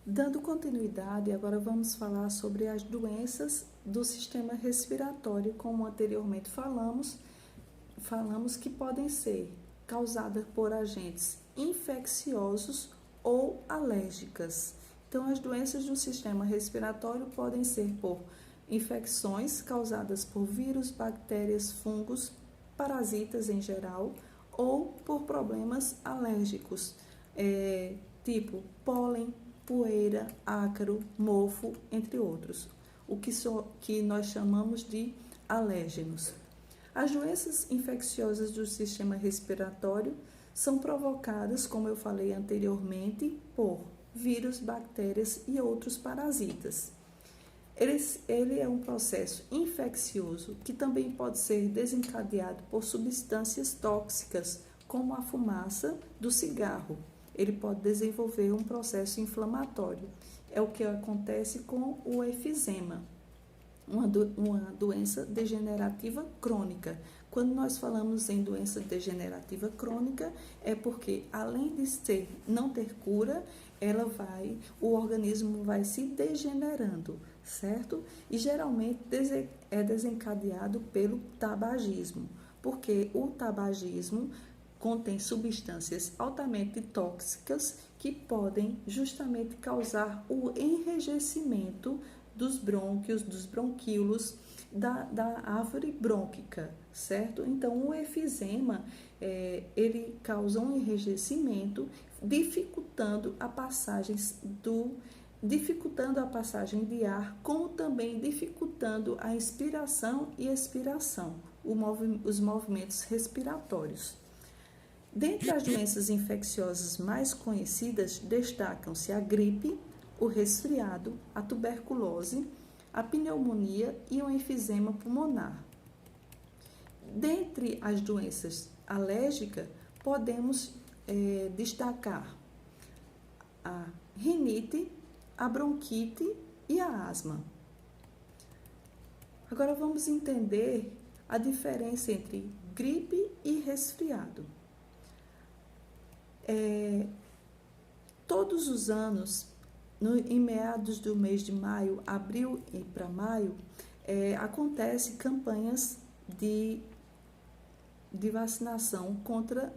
Dando continuidade, agora vamos falar sobre as doenças do sistema respiratório, como anteriormente falamos que podem ser causadas por agentes infecciosos ou alérgicas. Então, as doenças do sistema respiratório podem ser por infecções causadas por vírus, bactérias, fungos, parasitas em geral, ou por problemas alérgicos, tipo pólen, poeira, ácaro, mofo, entre outros, que nós chamamos de alérgenos. As doenças infecciosas do sistema respiratório são provocadas, como eu falei anteriormente, por vírus, bactérias e outros parasitas. Ele é um processo infeccioso que também pode ser desencadeado por substâncias tóxicas, como a fumaça do cigarro. Ele pode desenvolver um processo inflamatório. É o que acontece com o efizema, uma doença degenerativa crônica. Quando nós falamos em doença degenerativa crônica, é porque, além de não ter cura, o organismo vai se degenerando, certo? E geralmente é desencadeado pelo tabagismo, porque o tabagismo contém substâncias altamente tóxicas que podem justamente causar o enrijecimento dos brônquios, dos bronquíolos, da árvore brônquica, certo? Então, o efizema, ele causa um enrijecimento, dificultando a passagem de ar, como também dificultando a inspiração e expiração, os movimentos respiratórios. Dentre as doenças infecciosas mais conhecidas, destacam-se a gripe, o resfriado, a tuberculose, a pneumonia e o enfisema pulmonar. Dentre as doenças alérgicas, podemos destacar a rinite, a bronquite e a asma. Agora vamos entender a diferença entre gripe e resfriado. Todos os anos, em meados do mês de maio, abril e para maio, acontece campanhas de vacinação contra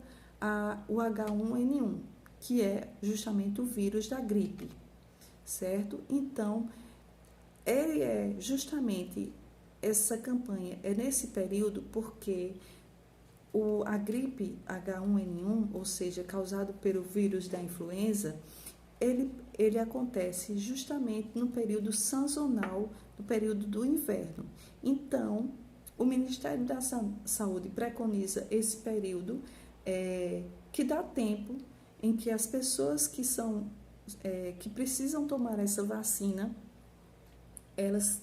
o H1N1, que é justamente o vírus da gripe, certo? Então, justamente essa campanha é nesse período porque a gripe H1N1, ou seja, causado pelo vírus da influenza, ele acontece justamente no período sazonal, no período do inverno. Então, o Ministério da Saúde preconiza esse período que dá tempo em que as pessoas que precisam tomar essa vacina, elas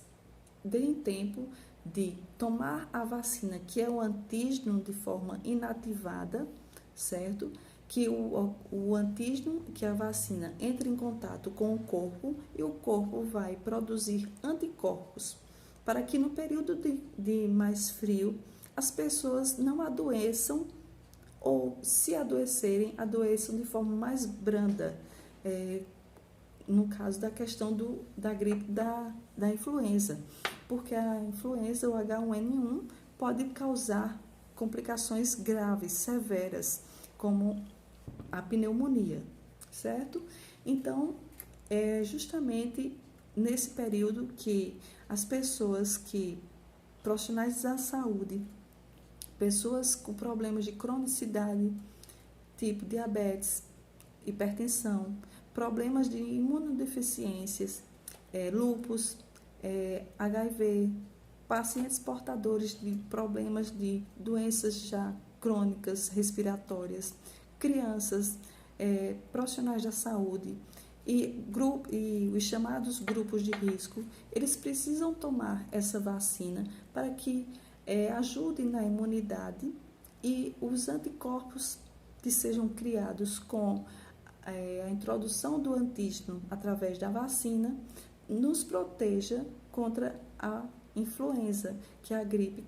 deem tempo de tomar a vacina, que é o antígeno de forma inativada, certo? Que o antígeno, que é a vacina, entra em contato com o corpo e o corpo vai produzir anticorpos, para que no período de mais frio as pessoas não adoeçam ou, se adoecerem, adoeçam de forma mais branda, no caso da questão da gripe da influenza, porque a influenza, o H1N1, pode causar complicações graves, severas, como a pneumonia, certo? Então, é justamente nesse período que as pessoas profissionais da saúde, pessoas com problemas de cronicidade, tipo diabetes, hipertensão, problemas de imunodeficiências, lúpus, HIV, pacientes portadores de problemas de doenças já crônicas respiratórias, crianças, profissionais da saúde e os chamados grupos de risco, eles precisam tomar essa vacina para que ajudem na imunidade e os anticorpos que sejam criados com a introdução do antígeno através da vacina nos proteja contra a influenza, que é a gripe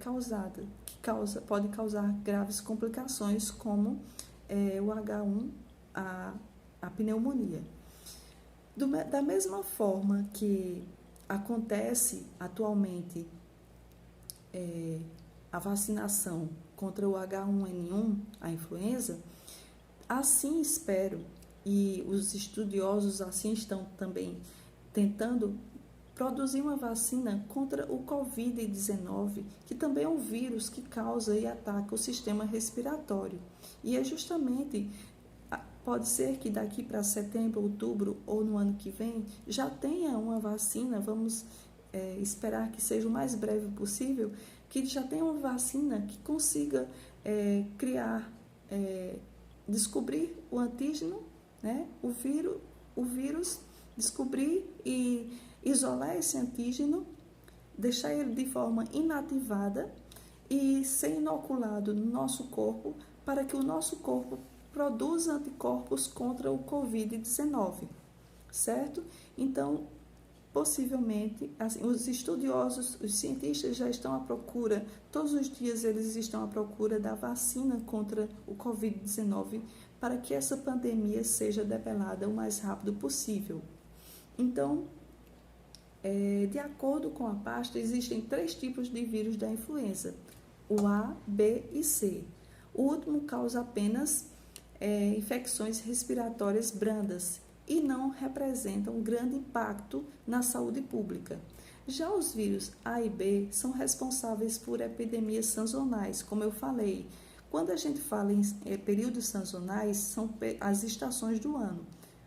pode causar graves complicações como o H1, a pneumonia. Da mesma forma que acontece atualmente a vacinação contra o H1N1, a influenza, assim espero, e os estudiosos assim estão também tentando produzir uma vacina contra o Covid-19, que também é um vírus que causa e ataca o sistema respiratório. E é justamente, pode ser que daqui para setembro, outubro ou no ano que vem já tenha uma vacina, vamos esperar que seja o mais breve possível, que já tenha uma vacina que consiga criar, descobrir o antígeno, né? O vírus, descobrir e isolar esse antígeno, deixar ele de forma inativada e ser inoculado no nosso corpo para que o nosso corpo produza anticorpos contra o Covid-19, certo? Então, possivelmente, assim, os estudiosos, os cientistas já estão à procura, todos os dias eles estão à procura da vacina contra o Covid-19 para que essa pandemia seja debelada o mais rápido possível. Então, de acordo com a pasta, existem 3 tipos de vírus da influenza, o A, B e C. O último causa apenas infecções respiratórias brandas e não representa um grande impacto na saúde pública. Já os vírus A e B são responsáveis por epidemias sazonais, como eu falei. Quando a gente fala em períodos sazonais, são as estações do ano,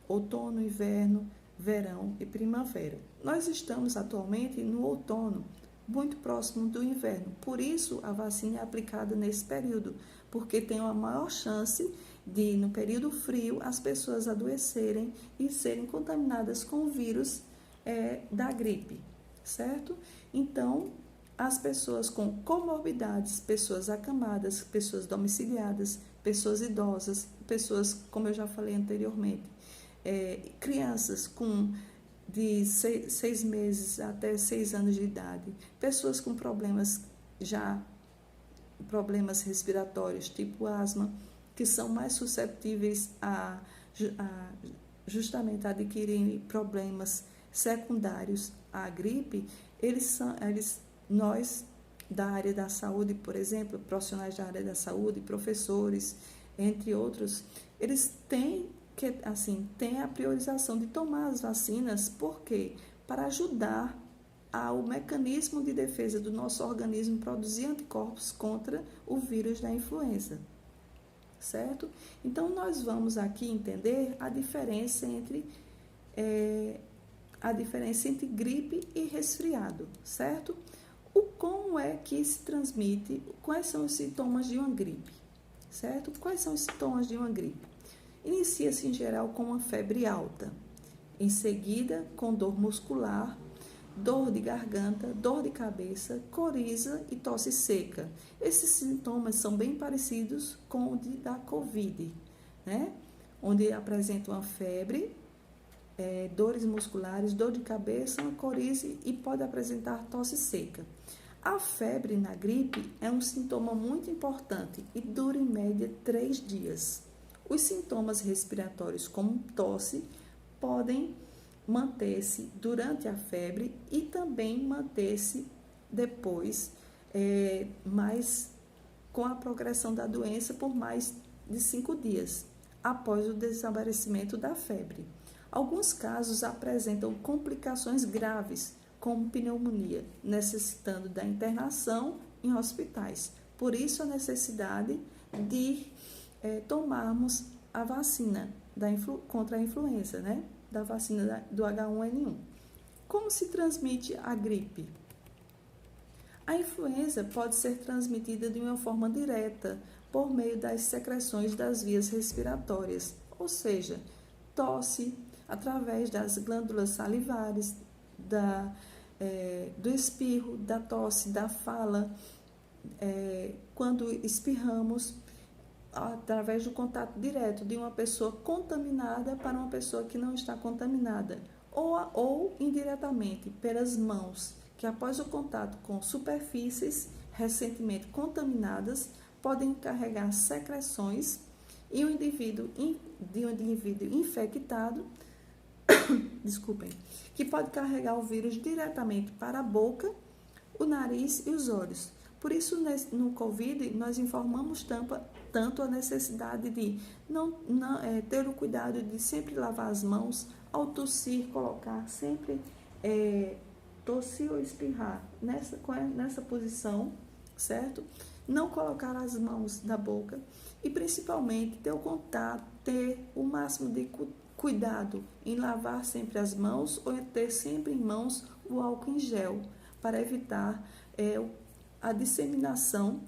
outono, inverno, verão e primavera. Nós estamos atualmente no outono, muito próximo do inverno. Por isso, a vacina é aplicada nesse período, porque tem uma maior chance de, no período frio, as pessoas adoecerem e serem contaminadas com o vírus da gripe, certo? Então, as pessoas com comorbidades, pessoas acamadas, pessoas domiciliadas, pessoas idosas, pessoas, como eu já falei anteriormente, crianças de 6 meses até 6 anos de idade, pessoas com problemas respiratórios, tipo asma, que são mais suscetíveis a justamente adquirirem problemas secundários à gripe, nós da área da saúde, por exemplo, profissionais da área da saúde, professores, entre outros, eles têm a priorização de tomar as vacinas, porque para ajudar ao mecanismo de defesa do nosso organismo produzir anticorpos contra o vírus da influenza, certo? Então, nós vamos aqui entender a diferença entre gripe e resfriado, certo? Como é que se transmite, quais são os sintomas de uma gripe, certo? Quais são os sintomas de uma gripe? Inicia-se em geral com uma febre alta, em seguida com dor muscular, dor de garganta, dor de cabeça, coriza e tosse seca. Esses sintomas são bem parecidos com o da Covid, né? Onde apresenta uma febre, dores musculares, dor de cabeça, uma coriza e pode apresentar tosse seca. A febre na gripe é um sintoma muito importante e dura em média 3 dias. Os sintomas respiratórios, como tosse, podem manter-se durante a febre e também manter-se depois, mas com a progressão da doença por mais de 5 dias, após o desaparecimento da febre. Alguns casos apresentam complicações graves, como pneumonia, necessitando da internação em hospitais. Por isso, a necessidade de tomarmos a vacina contra a influenza, né? Da vacina do H1N1. Como se transmite a gripe? A influenza pode ser transmitida de uma forma direta por meio das secreções das vias respiratórias, ou seja, tosse através das glândulas salivares, do espirro, da tosse, da fala, quando espirramos, através do contato direto de uma pessoa contaminada para uma pessoa que não está contaminada, ou indiretamente pelas mãos, que após o contato com superfícies recentemente contaminadas, podem carregar secreções e de um indivíduo infectado desculpem, que pode carregar o vírus diretamente para a boca, o nariz e os olhos. Por isso, no Covid, nós informamos tanto a necessidade de ter o cuidado de sempre lavar as mãos, ao tossir, colocar sempre, tossir ou espirrar nessa posição, certo? Não colocar as mãos na boca e, principalmente, ter o contato, ter o máximo de cuidado em lavar sempre as mãos ou ter sempre em mãos o álcool em gel, para evitar a disseminação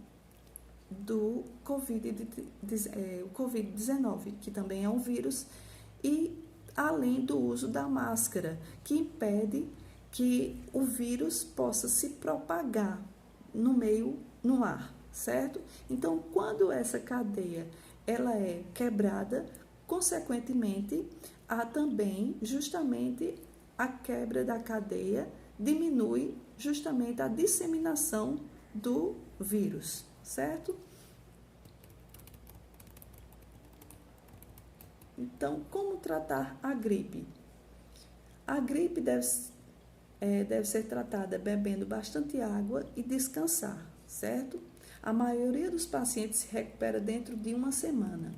do Covid-19, que também é um vírus, e além do uso da máscara, que impede que o vírus possa se propagar no ar, certo? Então, quando essa cadeia ela é quebrada, consequentemente, há também justamente a quebra da cadeia diminui justamente a disseminação do vírus, certo? Então, como tratar a gripe? A gripe deve ser tratada bebendo bastante água e descansar, certo? A maioria dos pacientes se recupera dentro de uma semana.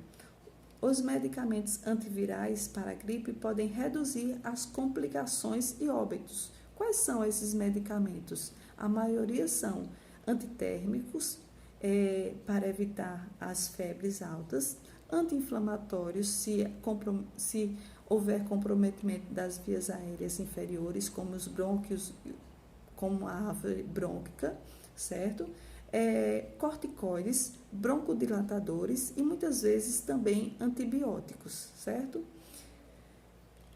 Os medicamentos antivirais para a gripe podem reduzir as complicações e óbitos. Quais são esses medicamentos? A maioria são antitérmicos, para evitar as febres altas, anti-inflamatórios, se houver comprometimento das vias aéreas inferiores, como os brônquios, como a árvore brônquica, certo? Corticoides, broncodilatadores e muitas vezes também antibióticos, certo?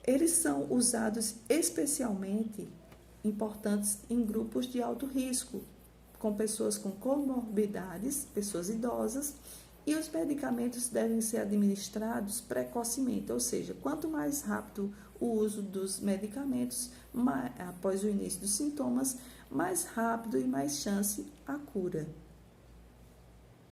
Eles são usados especialmente importantes em grupos de alto risco, com pessoas com comorbidades, pessoas idosas, e os medicamentos devem ser administrados precocemente, ou seja, quanto mais rápido o uso dos medicamentos, após o início dos sintomas, mais rápido e mais chance a cura.